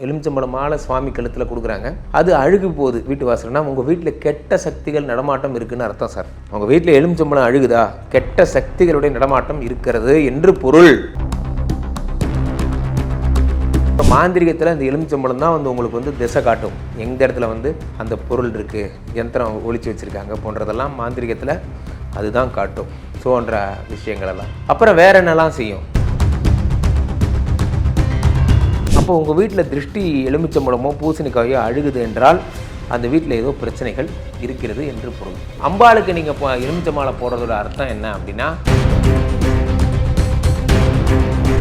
எலுமிச்சம்பழம் மாலை சுவாமி கழுத்தில் கொடுக்குறாங்க. அது அழுகு போகுது வீட்டு வாசல்னா உங்கள் வீட்டில் கெட்ட சக்திகள் நடமாட்டம் இருக்குன்னு அர்த்தம் சார். உங்கள் வீட்டில் எலுமிச்சம்பழம் அழுகுதா, கெட்ட சக்திகளுடைய நடமாட்டம் இருக்கிறது என்று பொருள். இப்போ மாந்திரிகத்தில் இந்த எலுமிச்சம்பழம் தான் உங்களுக்கு திசை காட்டும், எந்த இடத்துல அந்த பொருள் இருக்குது, யந்திரம் ஒழிச்சு வச்சுருக்காங்க போன்றதெல்லாம் மாந்திரிகத்தில் அதுதான் காட்டும். போன்ற விஷயங்களெல்லாம் அப்புறம் வேற என்னெல்லாம் செய்யும். அப்போ உங்கள் வீட்டில் திருஷ்டி எலுமிச்சம்பழமோ பூசணிக்காயோ அழுகுது என்றால் அந்த வீட்டில் ஏதோ பிரச்சனைகள் இருக்கிறது என்று பொருள். அம்பாளுக்கு நீங்கள் எலுமிச்சம்பழம் போடுறதோட அர்த்தம் என்ன அப்படின்னா,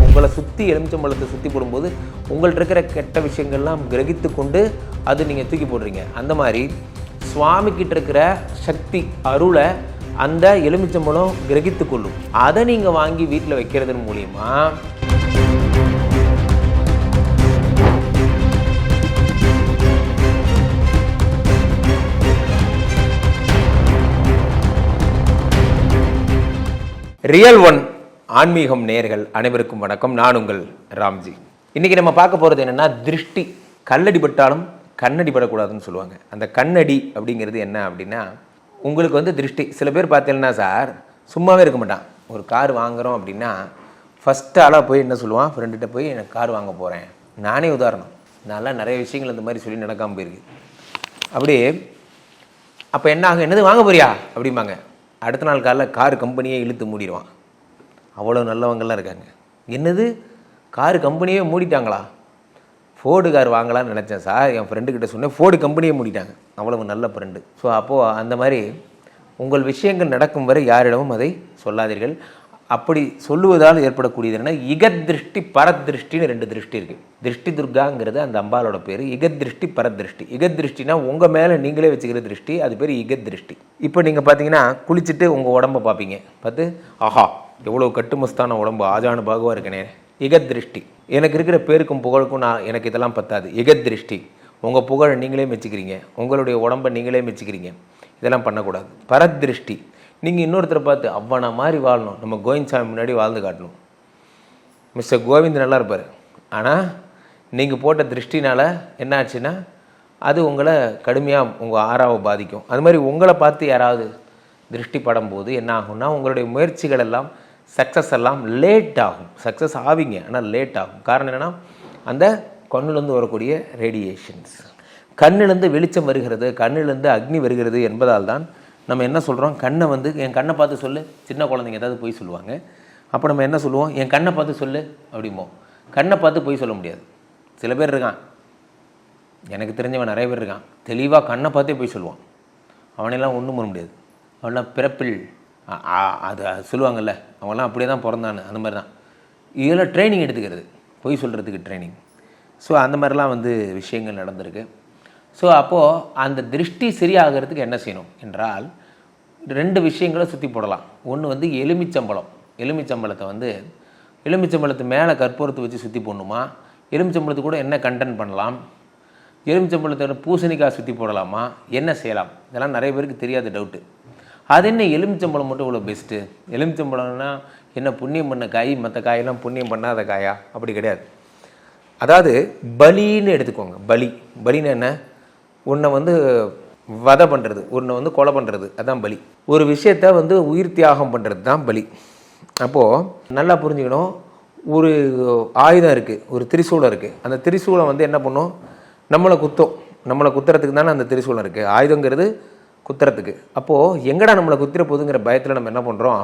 உங்களை சுற்றி எலுமிச்சம்பழத்தை சுற்றி போடும்போது உங்கள்கிட்ட இருக்கிற கெட்ட விஷயங்கள்லாம் கிரகித்து கொண்டு அது நீங்கள் தூக்கி போடுறீங்க. அந்த மாதிரி சுவாமிக்கிட்ட இருக்கிற சக்தி அருளை அந்த எலுமிச்சம்பழம் கிரகித்து கொள்ளும். அதை நீங்கள் வாங்கி வீட்டில் வைக்கிறதன் மூலிமா ரியல் ஒன் ஆன்மீகம் நேயர்கள் அனைவருக்கும் வணக்கம். நான் உங்கள் ராம்ஜி. இன்றைக்கி நம்ம பார்க்க போகிறது என்னென்னா, திருஷ்டி. கல்லடி பட்டாலும் கண்ணடி படக்கூடாதுன்னு சொல்லுவாங்க. அந்த கண்ணடி அப்படிங்கிறது என்ன அப்படின்னா, உங்களுக்கு திருஷ்டி. சில பேர் பார்த்தீங்கன்னா சார் சும்மாவே இருக்க மாட்டான். ஒரு கார் வாங்குகிறோம் அப்படின்னா ஃபஸ்ட்டு ஆளாக போய் என்ன சொல்லுவான், ஃப்ரெண்டுகிட்ட போய் எனக்கு கார் வாங்க போகிறேன். நானே உதாரணம், நான்லாம் நிறைய விஷயங்கள் இந்த மாதிரி சொல்லி நடக்காமல் போயிருக்கு. அப்படியே அப்போ என்ன ஆகும், என்னது வாங்க போறியா அப்படிம்பாங்க. அடுத்த நாள் காலைல கார் கம்பெனியே இழுத்து மூடிடுவான். அவ்வளோ நல்லவங்கள்லாம் இருக்காங்க. என்னது கார் கம்பெனியே மூடிட்டாங்களா? ஃபோர்டு கார் வாங்கலான்னு நினச்சேன் சார், என் ஃப்ரெண்டுக்கிட்ட சொன்னேன், ஃபோர்டு கம்பெனியே மூடிட்டாங்க. அவ்வளவு நல்ல ஃப்ரெண்டு. ஸோ அப்போது அந்த மாதிரி உங்கள் விஷயங்கள் நடக்கும் வரை யாரிடமும் அதை சொல்லாதீர்கள். அப்படி சொல்லுவதால் ஏற்படக்கூடியது என்ன, இகத்திருஷ்டி பரத்திருஷ்டின்னு ரெண்டு திருஷ்டி இருக்குது. திருஷ்டி துர்காங்கிறது அந்த அம்பாலோட பேர். இகத்திருஷ்டி பரத்திருஷ்டி. இகத்திருஷ்டினா உங்கள் மேலே நீங்களே வச்சுக்கிற திருஷ்டி, அது பேர் இகத்திருஷ்டி. இப்போ நீங்கள் பார்த்தீங்கன்னா குளிச்சுட்டு உங்கள் உடம்பை பார்ப்பீங்க, பார்த்து ஆஹா எவ்வளோ கட்டுமஸ்தான உடம்பு, ஆஜானு பாகுவாக இருக்கனே, இகத்திருஷ்டி. எனக்கு இருக்கிற பேருக்கும் புகழுக்கும் எனக்கு இதெல்லாம் பத்தாது, இகத்திருஷ்டி. உங்கள் புகழை நீங்களே மெச்சிக்கிறீங்க, உங்களுடைய உடம்பை நீங்களே மெச்சிக்கிறீங்க, இதெல்லாம் பண்ணக்கூடாது. பரத்திருஷ்டி, நீங்கள் இன்னொருத்தரை பார்த்து அவ்வளோ மாதிரி வாழணும், நம்ம கோவிந்த் சாமி முன்னாடி வாழ்ந்து காட்டணும். மிஸ்டர் கோவிந்த் நல்லா இருப்பார், ஆனால் நீங்கள் போட்ட திருஷ்டினால் என்ன ஆச்சுன்னா அது உங்களை கடுமையாக உங்கள் ஆறாவை பாதிக்கும். அது மாதிரி உங்களை பார்த்து யாராவது திருஷ்டி படும்போது என்ன ஆகும்னா, உங்களுடைய முயற்சிகள் எல்லாம் சக்ஸஸ் எல்லாம் லேட் ஆகும். சக்ஸஸ் ஆவீங்க, ஆனால் லேட் ஆகும். காரணம் என்னென்னா, அந்த கண்ணிலேருந்து வரக்கூடிய ரேடியேஷன்ஸ். கண்ணிலேருந்து வெளிச்சம் வருகிறது, கண்ணிலேருந்து அக்னி வருகிறது என்பதால் தான் நம்ம என்ன சொல்கிறோம், கண்ணை என் கண்ணை பார்த்து சொல்லு. சின்ன குழந்தைங்க ஏதாவது போய் சொல்லுவாங்க, அப்போ நம்ம என்ன சொல்லுவோம், என் கண்ணை பார்த்து சொல்லு அப்படிம்போம். கண்ணை பார்த்து போய் சொல்ல முடியாது. சில பேர் இருக்கான், எனக்கு தெரிஞ்சவன் நிறைய பேர் இருக்கான், தெளிவாக கண்ணை பார்த்தே போய் சொல்லுவான். அவனெல்லாம் ஒன்றும் பண்ண முடியாது. அவனெல்லாம் பிறப்பில் அது சொல்லுவாங்கள்ல, அவங்களாம் அப்படியே தான் பிறந்தான்னு, அந்த மாதிரி தான். இதெல்லாம் ட்ரைனிங் எடுத்துக்கிறது, பொய் சொல்கிறதுக்கு ட்ரைனிங். ஸோ அந்த மாதிரிலாம் விஷயங்கள் நடந்திருக்கு. ஸோ அப்போது அந்த திருஷ்டி சரியாகிறதுக்கு என்ன செய்யணும் என்றால், ரெண்டு விஷயங்களை சுற்றி போடலாம். ஒன்று எலுமிச்சம்பழம். எலுமிச்சம்பழத்தை எலுமிச்சம்பழத்து மேலே கற்பூரத்தை வச்சு சுற்றி போடணுமா, எலுமிச்சம்பழத்து கூட என்ன கண்டென்ட் பண்ணலாம், எலுமிச்சம்பழத்தோட பூசணிக்காய் சுற்றி போடலாமா, என்ன செய்யலாம், இதெல்லாம் நிறைய பேருக்கு தெரியாத டவுட்டு. அது என்ன எலுமிச்சம்பழம் மட்டும் இவ்வளோ பெஸ்ட்டு, எலுமிச்சம்பழம்னா என்ன புண்ணியம் பண்ண காய், மற்ற காயெல்லாம் புண்ணியம் பண்ணாத காயா? அப்படி கிடையாது. அதாவது பலின்னு எடுத்துக்கோங்க. பலின்னு என்ன, உன்னை வதை பண்ணுறது, உன்னை கொலை பண்ணுறது, அதுதான் பலி. ஒரு விஷயத்தை உயிர் தியாகம் பண்ணுறது தான் பலி. அப்போது நல்லா புரிஞ்சுக்கணும், ஒரு ஆயுதம் இருக்குது, ஒரு திரிசூலம் இருக்குது. அந்த திரிசூலம் என்ன பண்ணும், நம்மளை குத்துறதுக்கு தானே அந்த திரிசூலம் இருக்குது. ஆயுதங்கிறது குத்துறதுக்கு. அப்போது எங்கடா நம்மளை குத்திர போகுதுங்கிற பயத்தில் நம்ம என்ன பண்ணுறோம்,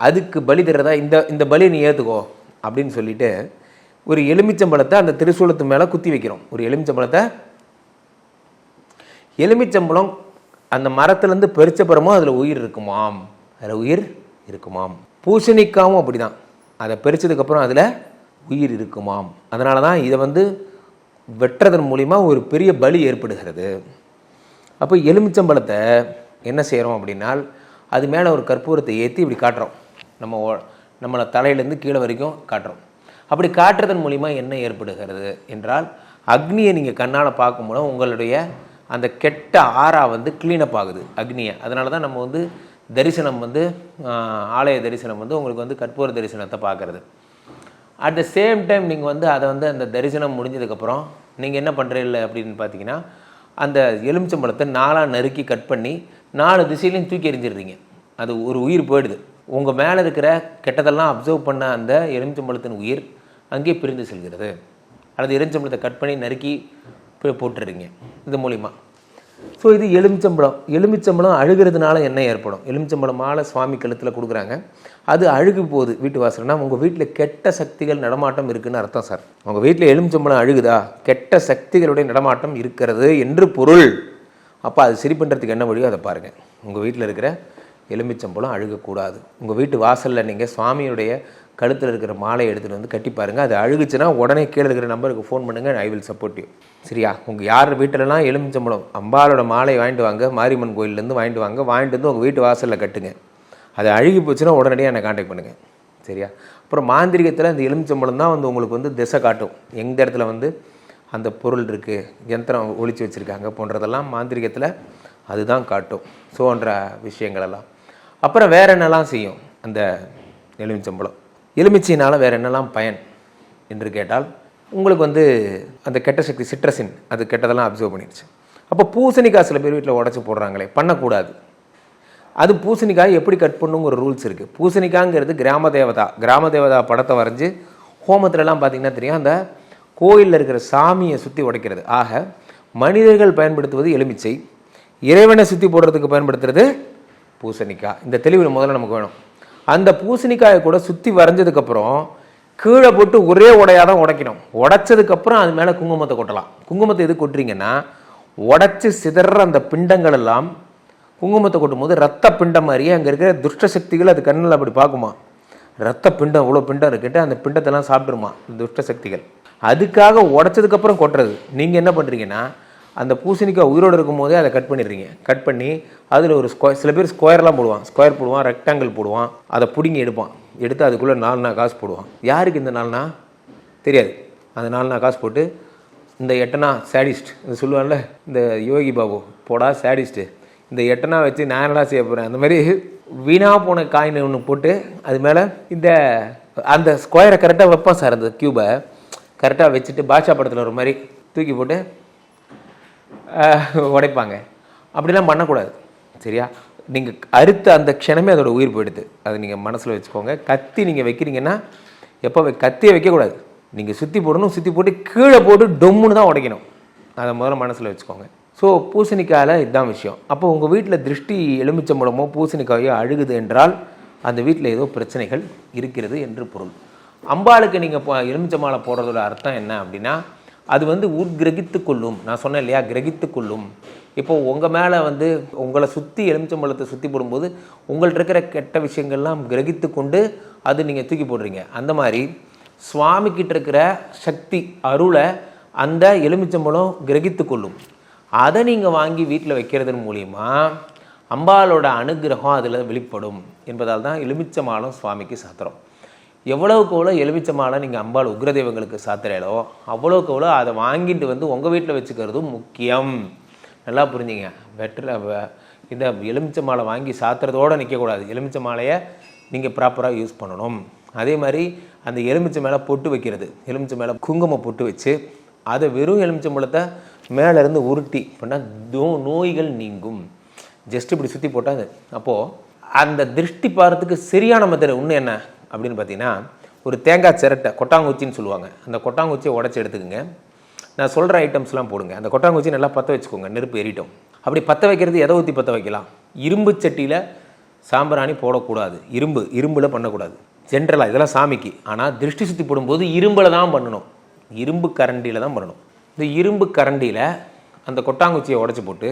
அதுக்கு பலி தர்றதா, இந்த பலியை நீ ஏற்றுக்கோ அப்படின்னு சொல்லிட்டு ஒரு எலுமிச்சம்பழத்தை அந்த திரிசூலத்து மேலே குத்தி வைக்கிறோம். ஒரு எலுமிச்சம்பழம் அந்த மரத்துலேருந்து பறிச்சப்புறமோ அதில் உயிர் இருக்குமாம். பூசணிக்காவும் அப்படி தான், அதை பறிச்சதுக்கப்புறம் அதில் உயிர் இருக்குமாம். அதனால தான் இதை வெட்டுறதன் மூலிமா ஒரு பெரிய பலி ஏற்படுகிறது. அப்போ எலுமிச்சம்பழத்தை என்ன செய்கிறோம் அப்படின்னால், அது மேலே ஒரு கற்பூரத்தை ஏற்றி இப்படி காட்டுறோம், நம்மளை தலையிலேருந்து கீழே வரைக்கும் காட்டுறோம். அப்படி காட்டுறதன் மூலிமா என்ன ஏற்படுகிறது என்றால், அக்னியை நீங்கள் கண்ணால் பார்க்கும்போது உங்களுடைய அந்த கெட்ட ஆறா க்ளீனப் ஆகுது அக்னியை. அதனால தான் நம்ம தரிசனம் ஆலய தரிசனம் உங்களுக்கு கற்பூர தரிசனத்தை பார்க்குறது. அட் த சேம் டைம் நீங்கள் அதை அந்த தரிசனம் முடிஞ்சதுக்கப்புறம் நீங்கள் என்ன பண்ணுறீங்க அப்படின்னு பார்த்தீங்கன்னா, அந்த எலுமிச்சம்பழத்தை 4ஆக நறுக்கி கட் பண்ணி 4 திசையிலையும் தூக்கி எறிஞ்சிடுறீங்க. அது ஒரு உயிர் போயிடுது. உங்கள் மேலே இருக்கிற கெட்டதெல்லாம் அப்சர்வ் பண்ண அந்த எலுமிச்சம்பழத்தின் உயிர் அங்கேயே பிரிந்து செல்கிறது. அல்லது எலுமிச்சம்பழத்தை கட் பண்ணி நறுக்கி போட்டுடுறீங்க இது மூலிமா. ஸோ இது எலுமிச்சம்பழம் அழுகிறதுனால என்ன ஏற்படும்? எலுமிச்சம்பழம் மாலை சுவாமி கழுத்தில் கொடுக்குறாங்க, அது அழுகு போகுது வீட்டு வாசல்னா உங்கள் வீட்டில் கெட்ட சக்திகள் நடமாட்டம் இருக்குதுன்னு அர்த்தம் சார். உங்கள் வீட்டில் எலுமிச்சம்பழம் அழுகுதா, கெட்ட சக்திகளுடைய நடமாட்டம் இருக்கிறது என்று பொருள். அப்போ அது சரி பண்ணுறதுக்கு என்ன வழியோ அதை பாருங்கள். உங்கள் வீட்டில் இருக்கிற எலுமிச்சம்பழம் அழுகக்கூடாது. உங்கள் வீட்டு வாசலில் நீங்கள் சுவாமியுடைய கழுத்தில் இருக்கிற மாலையை எடுத்துகிட்டு வந்து கட்டி பாருங்கள். அது அழுகுச்சுன்னா உடனே கீழே இருக்கிற நம்பருக்கு ஃபோன் பண்ணுங்கள், ஐ வில் சப்போர்ட் யூ. சரியா? உங்கள் யார் வீட்டிலலாம் எலுமிச்சம்பழம் அம்பாலோட மாலையை வாங்கிட்டு வாங்க, மாரியம்மன் கோயிலேருந்து வாங்கிட்டு வந்து உங்கள் வீட்டு வாசலில் கட்டுங்க. அது அழுகி போச்சுன்னா உடனடியாக என்னை காண்டாக்ட் பண்ணுங்கள். சரியா? அப்புறம் மாந்திரிகத்தில் இந்த எலுமிச்சம்பழம் தான் வந்து உங்களுக்கு வந்து திசை காட்டும், எந்த இடத்துல வந்து அந்த பொருள் இருக்குது, யந்திரம் ஒழிச்சு வச்சுருக்காங்க போன்றதெல்லாம் மாந்திரிகத்தில் அதுதான் காட்டும். ஸோன்ற விஷயங்களெல்லாம். அப்புறம் வேறு என்னெல்லாம் செய்யும் அந்த எலுமிச்சம்பழம்? எலுமிச்சையினால் வேறு என்னெல்லாம் பயன் என்று கேட்டால், உங்களுக்கு வந்து அந்த கெட்ட சக்தி சிட்ரசின் அது கெட்டதெல்லாம் அப்சர்வ் பண்ணிடுச்சு. அப்போ பூசணிக்காய் சில பேர் வீட்டில் உடச்சி போடுறாங்களே, பண்ணக்கூடாது. அது பூசணிக்காய் எப்படி கட் பண்ணுங்கிற ஒரு ரூல்ஸ் இருக்குது. பூசணிக்காய்ங்கிறது கிராம தேவதா படத்தை வரைஞ்சி ஹோமத்துலலாம் பார்த்திங்கன்னா தெரியும், அந்த கோயிலில் இருக்கிற சாமியை சுற்றி உடைக்கிறது. ஆக மனிதர்கள் பயன்படுத்துவது எலுமிச்சை, இறைவனை சுற்றி போடுறதுக்கு பயன்படுத்துறது பூசணிக்காய். இந்த தெளிவு முதல்ல நமக்கு வேணும். அந்த பூசணிக்காயை கூட சுற்றி வரைஞ்சதுக்கப்புறம் கீழே போட்டு ஒரே உடையாக தான் உடைக்கணும். உடைச்சதுக்கப்புறம் அது மேலே குங்குமத்தை கொட்டலாம். குங்குமத்தை எது கொட்டுறீங்கன்னா, உடைச்சி சிதற அந்த பிண்டங்கள் எல்லாம் குங்குமத்தை கொட்டும் போது ரத்த பிண்டம் மாதிரியே அங்கே இருக்கிற துஷ்ட சக்திகள் அது கண்ணில் அப்படி பார்க்குமா, ரத்த பிண்டம் இவ்வளோ பிண்டம் இருக்குட்டு அந்த பிண்டத்தெல்லாம் சாப்பிட்ருமா துஷ்ட சக்திகள். அதுக்காக உடைச்சதுக்கப்புறம் கொட்டுறது. நீங்கள் என்ன பண்ணுறீங்கன்னா, அந்த பூசணிக்காய் உயிரோடு இருக்கும் போதே அதை கட் பண்ணிடுறீங்க. கட் பண்ணி அதில் ஒரு சில பேர் ஸ்கொயர்லாம் போடுவான், ஸ்கொயர் போடுவான், ரெக்டாங்கிள் போடுவான், அதை பிடிங்கி எடுத்து அதுக்குள்ளே 4 காசு போடுவான். யாருக்கு இந்த 4 தெரியாது. அந்த 4 காசு போட்டு இந்த 8 சேடிஸ்ட் இது சொல்லுவான்ல, இந்த யோகி பாபு போடா சேடிஸ்ட்டு, இந்த 8 வச்சு நான் என்னடா செய்ய போகிறேன், அந்த மாதிரி வீணாக போன காயின் ஒன்று போட்டு அது மேலே அந்த ஸ்கொயரை கரெக்டாக வைப்பான் சார். அந்த க்யூபை கரெக்டாக வச்சுட்டு பாட்ஷா படத்தில் ஒரு மாதிரி தூக்கி போட்டு உடைப்பாங்க. அப்படிலாம் பண்ணக்கூடாது. சரியா? நீங்கள் அறுத்த அந்த க்ஷணமே அதோட உயிர் போயிடுது. அதை நீங்கள் மனசில் வச்சுக்கோங்க. கத்தி நீங்கள் வைக்கிறீங்கன்னா எப்போ கத்தியை வைக்கக்கூடாது. நீங்கள் சுற்றி போடணும், சுற்றி போட்டு கீழே போட்டு டொம்முன்னு தான் உடைக்கணும். அதை முதல்ல மனசில் வச்சுக்கோங்க. ஸோ பூசணிக்காயில் இதுதான் விஷயம். அப்போ உங்கள் வீட்டில் திருஷ்டி எலுமிச்சம்பழமோ பூசணிக்காயோ அழுகுது என்றால் அந்த வீட்டில் ஏதோ பிரச்சனைகள் இருக்கிறது என்று பொருள். அம்பாளுக்கு நீங்கள் எலுமிச்சம்பழ போடுறதோட அர்த்தம் என்ன அப்படின்னா, அது வந்து உட்கிரகித்து கொள்ளும். நான் சொன்னேன் இல்லையா, கிரகித்து கொள்ளும். இப்போது உங்கள் மேலே வந்து உங்களை சுற்றி எலுமிச்சம்பழத்தை சுற்றி போடும்போது உங்கள்கிட்ட இருக்கிற கெட்ட விஷயங்கள்லாம் கிரகித்து கொண்டு அது நீங்கள் தூக்கி போடுறீங்க. அந்த மாதிரி சுவாமிக்கிட்ட இருக்கிற சக்தி அருளை அந்த எலுமிச்சம்பழம் கிரகித்து கொள்ளும். அதை நீங்கள் வாங்கி வீட்டில் வைக்கிறதன் மூலிமா அம்பாலோட அனுகிரகம் அதில் வெளிப்படும் என்பதால் தான் எலுமிச்சம்பழம் சுவாமிக்கு சாத்திரம். எவ்வளோக்கு எவ்வளோ எலுமிச்சை மாலை நீங்கள் அம்பாள் உக்ரதெய்வங்களுக்கு சாத்துறீங்களோ அவ்வளோக்கு எவ்வளோ அதை வாங்கிட்டு வந்து உங்கள் வீட்டில் வச்சுக்கிறதும் முக்கியம். நல்லா புரிஞ்சுங்க. இந்த எலுமிச்சை மாலை வாங்கி சாத்துறதோடு நிற்கக்கூடாது. எலுமிச்சை மாலையை நீங்கள் ப்ராப்பராக யூஸ் பண்ணணும். அதே மாதிரி அந்த எலுமிச்சை மேலே பொட்டு வைக்கிறது, எலுமிச்சை மேலே குங்குமம் பொட்டு வச்சு அதை வெறும் எலுமிச்சம்பழத்தை மேலேருந்து உருட்டி பண்ணால் நோய்கள் நீங்கும். ஜஸ்ட் இப்படி சுற்றி போட்டால் அது. அப்போது அந்த திருஷ்டி பாரத்துக்கு சரியான மெத்தட் இன்னும் என்ன அப்படின்னு பார்த்தீங்கன்னா, ஒரு தேங்காய் சிரட்டை கொட்டாங்குச்சின்னு சொல்லுவாங்க, அந்த கொட்டாங்குச்சியை உடச்சி எடுத்துக்கோங்க. நான் சொல்கிற ஐட்டம்ஸ்லாம் போடுங்க. அந்த கொட்டாங்குச்சி நல்லா பற்ற வச்சுக்கோங்க, நெருப்பு எரிட்டோம். அப்படி பற்ற வைக்கிறது எதை ஊற்றி பற்ற வைக்கலாம்? இரும்பு சட்டியில் சாம்பிராணி போடக்கூடாது, இரும்பில் பண்ணக்கூடாது ஜென்ரலாக, இதெல்லாம் சாமிக்கு. ஆனால் திருஷ்டி சுற்றி போடும்போது இரும்பில் தான் பண்ணணும், இரும்பு கரண்டியில் தான் பண்ணணும். இந்த இரும்பு கரண்டியில் அந்த கொட்டாங்குச்சியை உடச்சி போட்டு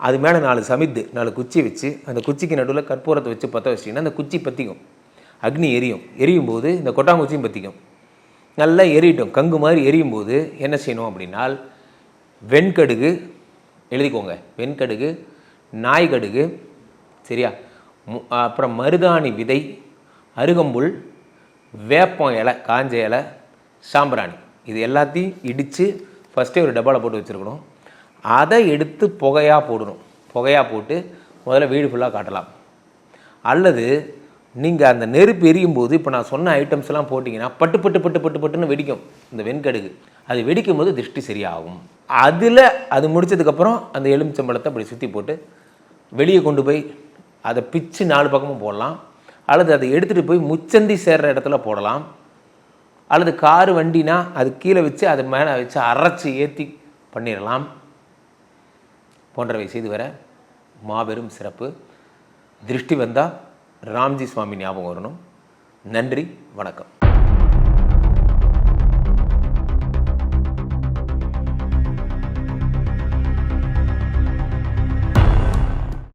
அது மேலே 4 சமித்து 4 குச்சி வச்சு அந்த குச்சிக்கு நடுவில் கற்பூரத்தை வச்சு பற்ற வச்சிட்டிங்கன்னா அந்த குச்சி பற்றிக்கும், அக்னி எரியும் போது இந்த கொட்டாங்குச்சியும் பற்றிக்கும். நல்லா எரியட்டும், கங்கு மாதிரி எரியும் போது என்ன செய்யணும் அப்படின்னால், வெண்கடுகு எழுதிக்கோங்க, வெண்கடுகு, நாய்கடுகு, சரியா, அப்புறம் மருதாணி விதை, அருகம்புல், வேப்பம் இலை, காஞ்ச இலை, சாம்பிராணி, இது எல்லாத்தையும் இடித்து ஃபஸ்ட்டே ஒரு டப்பாவில் போட்டு வச்சுருக்கணும். அதை எடுத்து புகையாக போடணும். புகையாக போட்டு முதல்ல வீடு ஃபுல்லாக காட்டலாம். அல்லது நீங்கள் அந்த நெருப்பு எரியும் போது இப்போ நான் சொன்ன ஐட்டம்ஸ் எல்லாம் போட்டிங்கன்னா பட்டு பட்டு பட்டு பட்டு பட்டுன்னு வெடிக்கும் இந்த வெண்கடுகு. அது வெடிக்கும் போது திருஷ்டி சரியாகும். அதில் அது முடித்ததுக்கப்புறம் அந்த எலுமிச்சம்பழத்தை அப்படி சுற்றி போட்டு வெளியே கொண்டு போய் அதை பிச்சு 4 பக்கமும் போடலாம். அல்லது அதை எடுத்துகிட்டு போய் முச்சந்தி சேர்கிற இடத்துல போடலாம். அல்லது காரு வண்டினா அது கீழே வச்சு அது மேலே வச்சு அரைச்சி ஏற்றி பண்ணிடலாம். போன்றவை செய்து வர மாபெரும் சிறப்பு. திருஷ்டி வந்தால் ராம்ஜி சுவாமி ஞாபகம் வரணும். நன்றி, வணக்கம்.